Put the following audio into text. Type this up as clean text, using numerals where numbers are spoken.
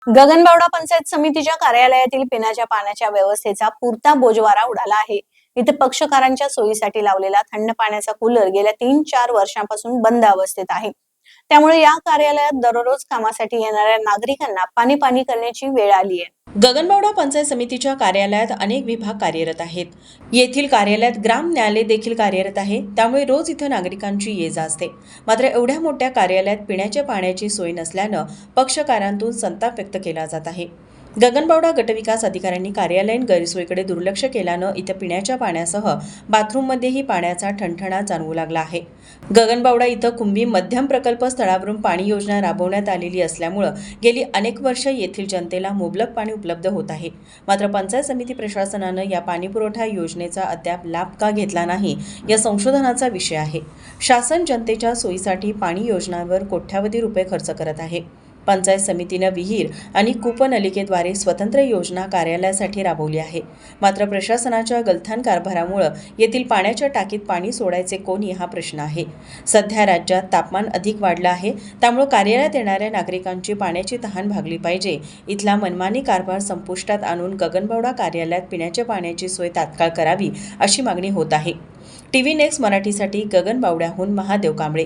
गगनबावडा पंचायत समितीच्या कार्यालयातील पिण्याच्या पाण्याच्या व्यवस्थेचा पुरता बोजवारा उडाला आहे। इथे पक्षकारांच्या सोयीसाठी लावलेला थंड पाण्याचा कूलर गेल्या 3-4 वर्षांपासून बंद अवस्थेत आहे। त्यामुळे या कार्यालयात दररोज कामासाठी येणाऱ्या नागरिकांना पाणी पाणी करण्याची वेळ आली आहे। गगनबावडा पंचायत समितीच्या कार्यालयात अनेक विभाग कार्यरत आहेत। येथील कार्यालयात ग्राम न्यायालय देखील कार्यरत आहे, त्यामुळे रोज इथं नागरिकांची ये जा असते। मात्र एवढ्या मोठ्या कार्यालयात पिण्याच्या पाण्याची सोय नसल्यानं पक्षकारांतून संताप व्यक्त केला जात आहे। गगनबावडा गटविकास अधिकाऱ्यांनी कार्यालयीन गैरसोयीकडे दुर्लक्ष केल्यानं इथं पिण्याच्या पाण्यासह बाथरूममध्येही पाण्याचा ठणठणाट जाणवू लागला आहे। गगनबावडा इथं कुंभी मध्यम प्रकल्प स्थळावरून पाणी योजना राबवण्यात आलेली असल्यामुळं गेली अनेक वर्ष येथील जनतेला मुबलक पाणी उपलब्ध होत आहे। मात्र पंचायत समिती प्रशासनानं या पाणीपुरवठा योजनेचा अद्याप लाभ का घेतला नाही या संशोधनाचा विषय आहे। शासन जनतेच्या सोयीसाठी पाणी योजनांवर कोट्यावधी रुपये खर्च करत आहे। पंचायत समितीनं विहीर आणि कूपनलिकेद्वारे स्वतंत्र योजना कार्यालयासाठी राबवली आहे। मात्र प्रशासनाच्या गलथान कारभारामुळे येथील पाण्याच्या टाकीत पाणी सोडायचे कोणी हा प्रश्न आहे। सध्या राज्यात तापमान अधिक वाढलं आहे, त्यामुळे कार्यालयात येणाऱ्या नागरिकांची पाण्याची तहान भागली पाहिजे। इथला मनमानी कारभार संपुष्टात आणून गगनबावडा कार्यालयात पिण्याच्या पाण्याची सोय तात्काळ करावी अशी मागणी होत आहे। टीव्ही नेक्स्ट मराठीसाठी गगनबावड्याहून महादेव कांबळे।